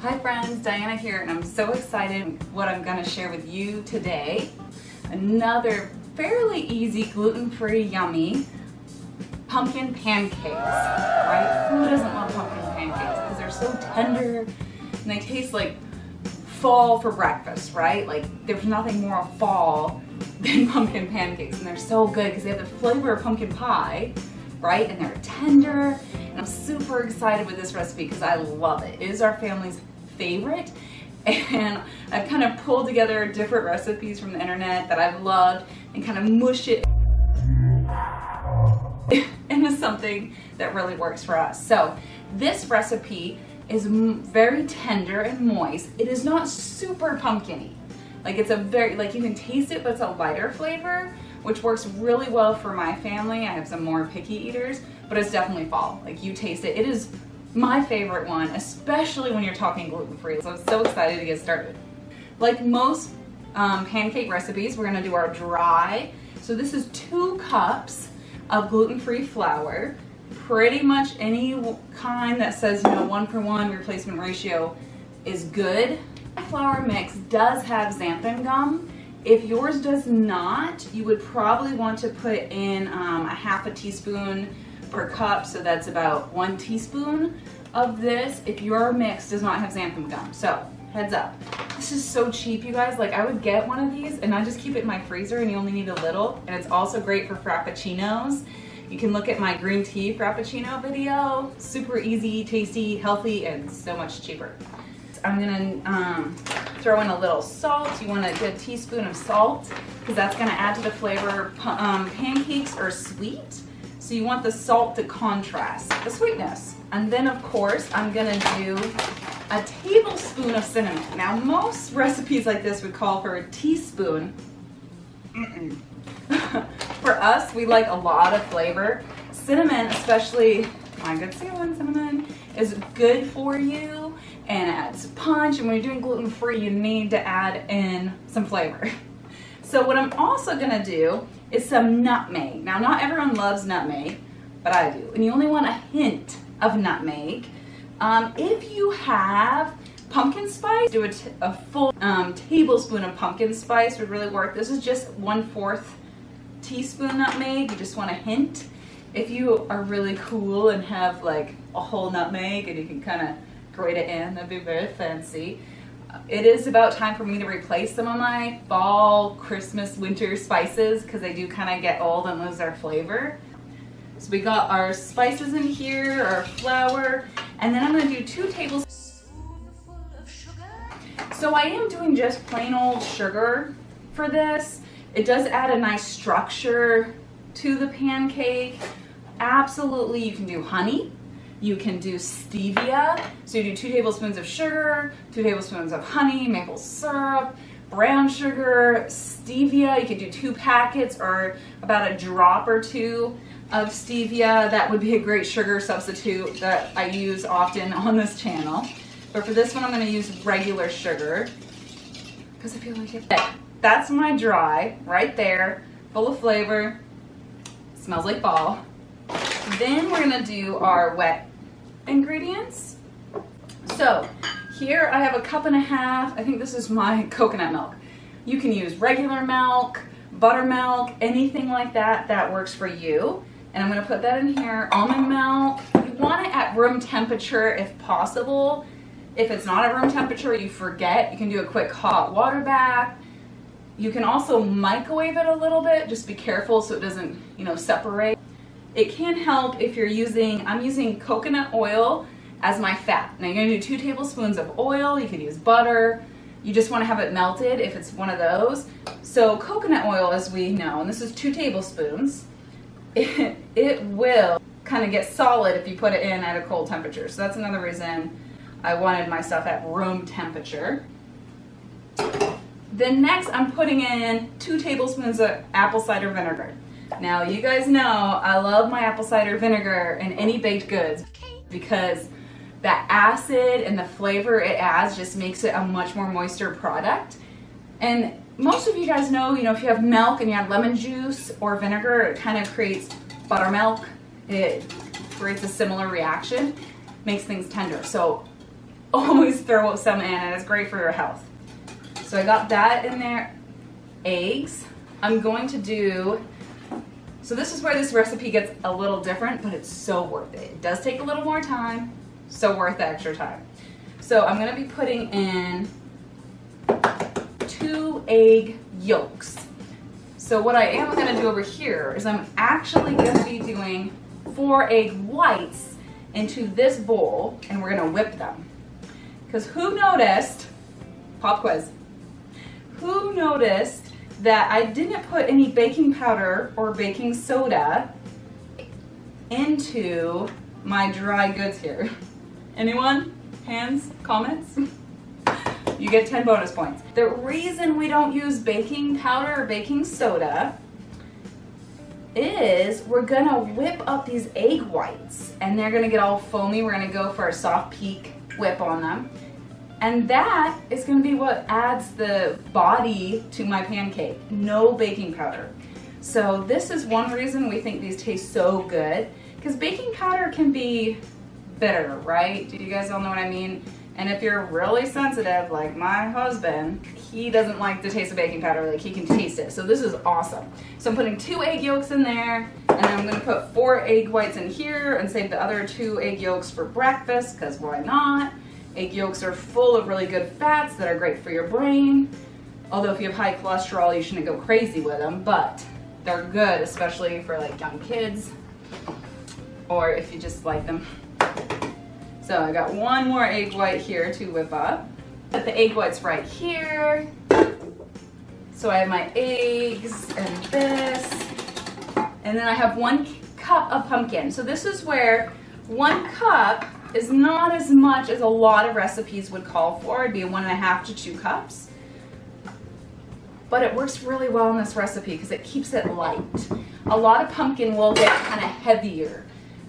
Hi friends, Diana here, and I'm so excited what I'm going to share with you today. Another fairly easy, gluten-free, yummy pumpkin pancakes, right? Who doesn't love pumpkin pancakes? Because they're so tender and they taste like fall for breakfast, right? Like there's nothing more fall than pumpkin pancakes, and they're so good because they have the flavor of pumpkin pie, right? And they're tender, and I'm super excited with this recipe because I love it. It is our family's favorite, and I've kind of pulled together different recipes from the internet that I've loved and kind of mush it into something that really works for us. So this recipe is very tender and moist. It is not super pumpkin-y. Like it's a very, like you can taste it, but it's a lighter flavor, which works really well for my family. I have some more picky eaters, but it's definitely fall. Like you taste it. It is my favorite one, especially when you're talking gluten-free. So I'm so excited to get started. Like most pancake recipes, we're gonna do our dry. So this is 2 cups of gluten-free flour. Pretty much any kind that says, 1-for-1 replacement ratio is good. The flour mix does have xanthan gum. If yours does not, you would probably want to put in a half a teaspoon per cup, so that's about 1 teaspoon of this if your mix does not have xanthan gum. So heads up, this is so cheap, you guys. Like I would get one of these and I just keep it in my freezer, and you only need a little, and it's also great for frappuccinos. You can look at my green tea frappuccino video. Super easy, tasty, healthy, and so much cheaper. I'm gonna throw in a little salt. You want a good teaspoon of salt because that's gonna add to the flavor. Pancakes are sweet, so you want the salt to contrast the sweetness. And then of course, I'm gonna do a tablespoon of cinnamon. Now most recipes like this would call for a teaspoon. For us, we like a lot of flavor. Cinnamon, especially my good cinnamon, is good for you and adds punch. And when you're doing gluten-free, you need to add in some flavor. So what I'm also gonna do is some nutmeg. Now, not everyone loves nutmeg, but I do. And you only want a hint of nutmeg. If you have pumpkin spice, do a full tablespoon of pumpkin spice would really work. This is just 1/4 teaspoon nutmeg. You just want a hint. If you are really cool and have like a whole nutmeg and you can kind of grate it in, that'd be very fancy. It is about time for me to replace some of my fall, Christmas, winter spices because they do kind of get old and lose their flavor. So we got our spices in here, our flour, and then I'm going to do 2 tablespoons. So I am doing just plain old sugar for this. It does add a nice structure to the pancake. Absolutely, you can do honey. You can do stevia. So you do 2 tablespoons of sugar, 2 tablespoons of honey, maple syrup, brown sugar, stevia. You could do 2 packets or about a drop or 2 of stevia. That would be a great sugar substitute that I use often on this channel. But for this one, I'm going to use regular sugar because I feel like it. That's my dry right there, full of flavor. Smells like fall. Then we're going to do our wet ingredients. So here I have a 1.5 cups. I think this is my coconut milk. You can use regular milk, buttermilk, anything like that that works for you. And I'm going to put that in here. Almond milk. You want it at room temperature if possible. If it's not at room temperature, you forget, you can do a quick hot water bath. You can also microwave it a little bit. Just be careful so it doesn't, separate. It can help if you're I'm using coconut oil as my fat. Now you're gonna do 2 tablespoons of oil. You could use butter. You just wanna have it melted if it's one of those. So coconut oil, as we know, and this is 2 tablespoons, it will kind of get solid if you put it in at a cold temperature. So that's another reason I wanted my stuff at room temperature. Then next I'm putting in 2 tablespoons of apple cider vinegar. Now you guys know I love my apple cider vinegar in any baked goods because that acid and the flavor it adds just makes it a much more moister product. And most of you guys know, if you have milk and you add lemon juice or vinegar, it kind of creates buttermilk. It creates a similar reaction, makes things tender. So always throw some in, and it's great for your health. So I got that in there. Eggs. I'm going to do, so this is where this recipe gets a little different, but it's so worth it. It does take a little more time, so worth the extra time. So I'm going to be putting in 2 egg yolks. So what I am going to do over here is I'm actually going to be doing 4 egg whites into this bowl, and we're going to whip them. Because who noticed, pop quiz, who noticed that I didn't put any baking powder or baking soda into my dry goods here? Anyone? Hands? Comments? You get 10 bonus points. The reason we don't use baking powder or baking soda is we're gonna whip up these egg whites, and they're gonna get all foamy. We're gonna go for a soft peak whip on them. And that is gonna be what adds the body to my pancake. No baking powder. So this is one reason we think these taste so good, because baking powder can be bitter, right? Do you guys all know what I mean? And if you're really sensitive, like my husband, he doesn't like the taste of baking powder, like he can taste it. So this is awesome. So I'm putting 2 egg yolks in there, and then I'm gonna put 4 egg whites in here and save the other 2 egg yolks for breakfast, because why not? Egg yolks are full of really good fats that are great for your brain. Although if you have high cholesterol, you shouldn't go crazy with them, but they're good, especially for like young kids, or if you just like them. So I got 1 more egg white here to whip up. Put the egg whites right here. So I have my eggs and this. And then I have 1 cup of pumpkin. So this is where 1 cup is not as much as a lot of recipes would call for. It'd be 1.5 to 2 cups. But it works really well in this recipe because it keeps it light. A lot of pumpkin will get kind of heavier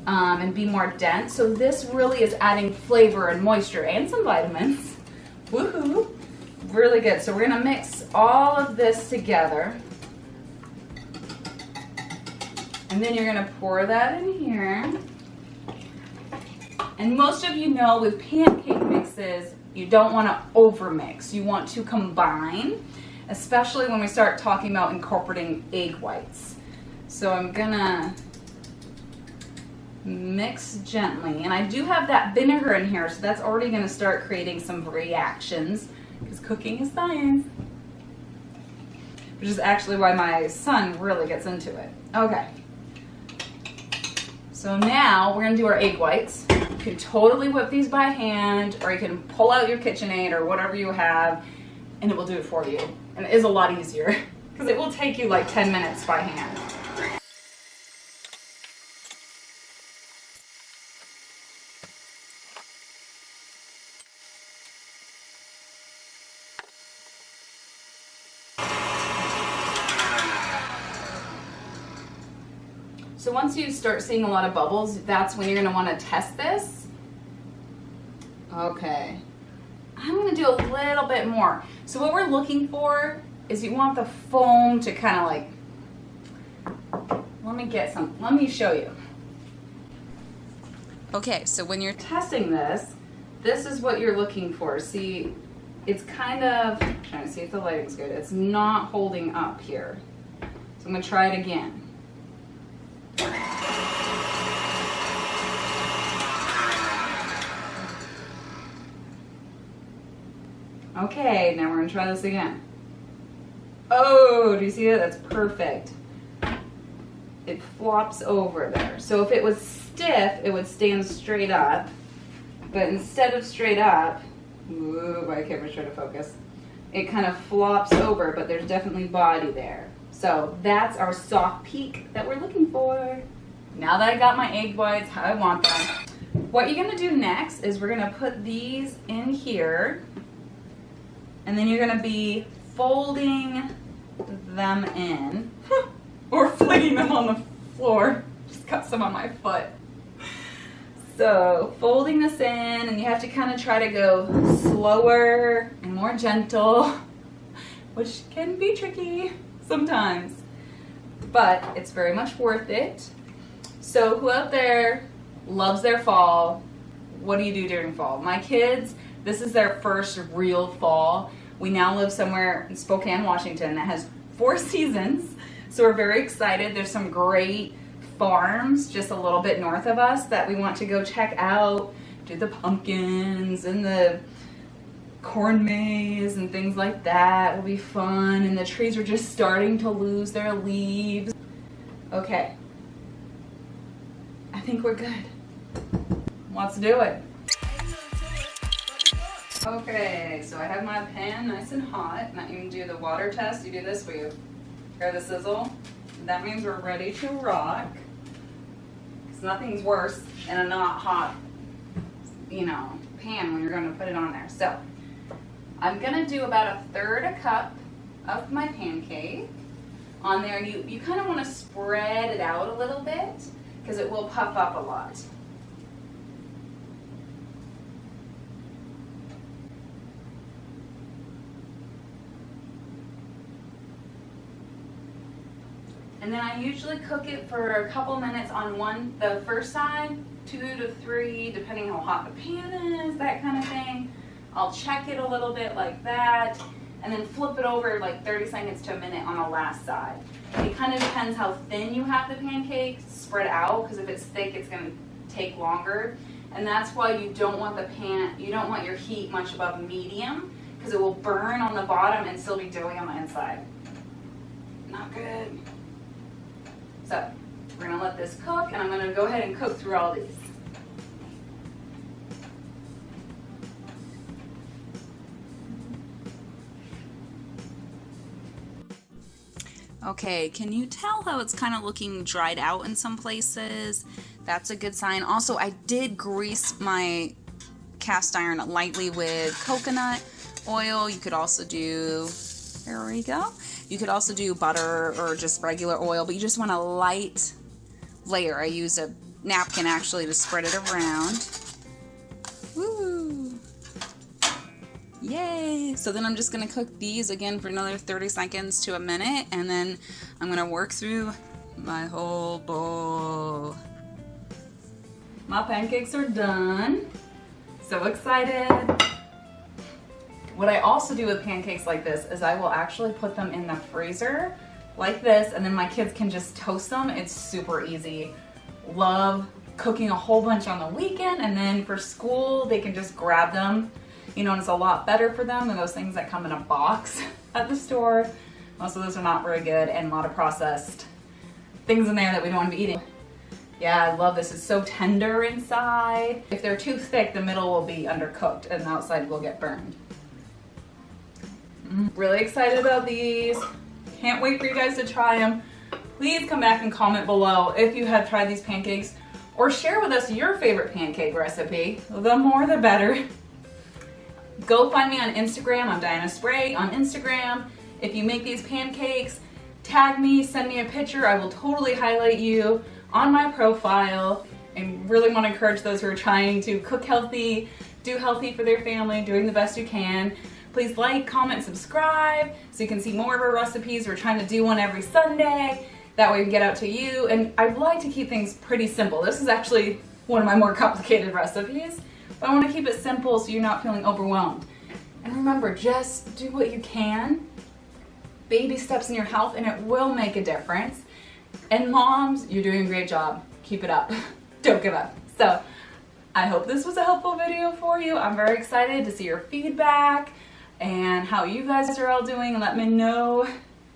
and be more dense. So this really is adding flavor and moisture and some vitamins. Woohoo! Really good. So we're gonna mix all of this together. And then you're gonna pour that in here. And most of you know with pancake mixes, you don't want to overmix. You want to combine, especially when we start talking about incorporating egg whites. So I'm gonna mix gently. And I do have that vinegar in here, so that's already gonna start creating some reactions, because cooking is science. Which is actually why my son really gets into it. Okay. So now we're gonna do our egg whites. You can totally whip these by hand, or you can pull out your KitchenAid or whatever you have, and it will do it for you. And it is a lot easier, because it will take you like 10 minutes by hand. So once you start seeing a lot of bubbles, that's when you're gonna wanna test this. Okay, I'm gonna do a little bit more. So what we're looking for is you want the foam to kind of like, let me show you. Okay, so when you're testing this, this is what you're looking for. See, it's kind of, I'm trying to see if the lighting's good. It's not holding up here. So I'm gonna try it again. Okay, now we're gonna try this again. Oh, do you see it? That's perfect. It flops over there. So if it was stiff, it would stand straight up. But instead of straight up, ooh, my camera's trying to focus. It kind of flops over, but there's definitely body there. So that's our soft peak that we're looking for. Now that I got my egg whites how I want them, what you're gonna do next is we're gonna put these in here, and then you're gonna be folding them in, or flinging them on the floor. Just got some on my foot. So folding this in, and you have to kind of try to go slower and more gentle, which can be tricky sometimes, but it's very much worth it. So who out there loves their fall? What do you do during fall? My kids, This is their first real fall. We now live somewhere in Spokane, Washington that has 4 seasons, so we're very excited. There's some great farms just a little bit north of us that we want to go check out, do the pumpkins and the corn maze and things like that. Will be fun, and the trees are just starting to lose their leaves. Okay, I think we're good. Let's do it. Okay, so I have my pan nice and hot. Now you can do the water test. You do this where you hear the sizzle. That means we're ready to rock. Because nothing's worse in a not hot, pan when you're going to put it on there. So I'm going to do about 1/3 cup of my pancake on there. You kind of want to spread it out a little bit because it will puff up a lot. And then I usually cook it for a couple minutes on the first side, 2 to 3, depending how hot the pan is, that kind of thing. I'll check it a little bit like that, and then flip it over like 30 seconds to a minute on the last side. It kind of depends how thin you have the pancake spread out, because if it's thick, it's going to take longer. And that's why you don't want your heat much above medium, because it will burn on the bottom and still be doughy on the inside. Not good. So we're going to let this cook, and I'm going to go ahead and cook through all these. Okay, can you tell how it's kind of looking dried out in some places? That's a good sign. Also, I did grease my cast iron lightly with coconut oil. You could also do, there we go. You could also do butter or just regular oil, but you just want a light layer. I use a napkin actually to spread it around. Woo! Yay! So then I'm just gonna cook these again for another 30 seconds to a minute, and then I'm gonna work through my whole bowl. My pancakes are done. So excited. What I also do with pancakes like this is I will actually put them in the freezer like this, and then my kids can just toast them. It's super easy. Love cooking a whole bunch on the weekend, and then for school they can just grab them. And it's a lot better for them than those things that come in a box at the store. Most of those are not very good, and a lot of processed things in there that we don't want to be eating. Yeah, I love this. It's so tender inside. If they're too thick, the middle will be undercooked and the outside will get burned. Really excited about these. Can't wait for you guys to try them. Please come back and comment below if you have tried these pancakes, or share with us your favorite pancake recipe. The more the better. Go find me on Instagram. I'm Diana Spray on Instagram. If you make these pancakes, tag me, send me a picture. I will totally highlight you on my profile. I really want to encourage those who are trying to cook healthy, do healthy for their family, doing the best you can. Please like, comment, subscribe so you can see more of our recipes. We're trying to do one every Sunday. That way we can get out to you. And I'd like to keep things pretty simple. This is actually one of my more complicated recipes, but I want to keep it simple so you're not feeling overwhelmed. And remember, just do what you can. Baby steps in your health, and it will make a difference. And moms, you're doing a great job. Keep it up. Don't give up. So I hope this was a helpful video for you. I'm very excited to see your feedback and how you guys are all doing. Let me know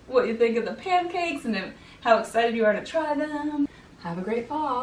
what you think of the pancakes and how excited you are to try them. Have a great fall.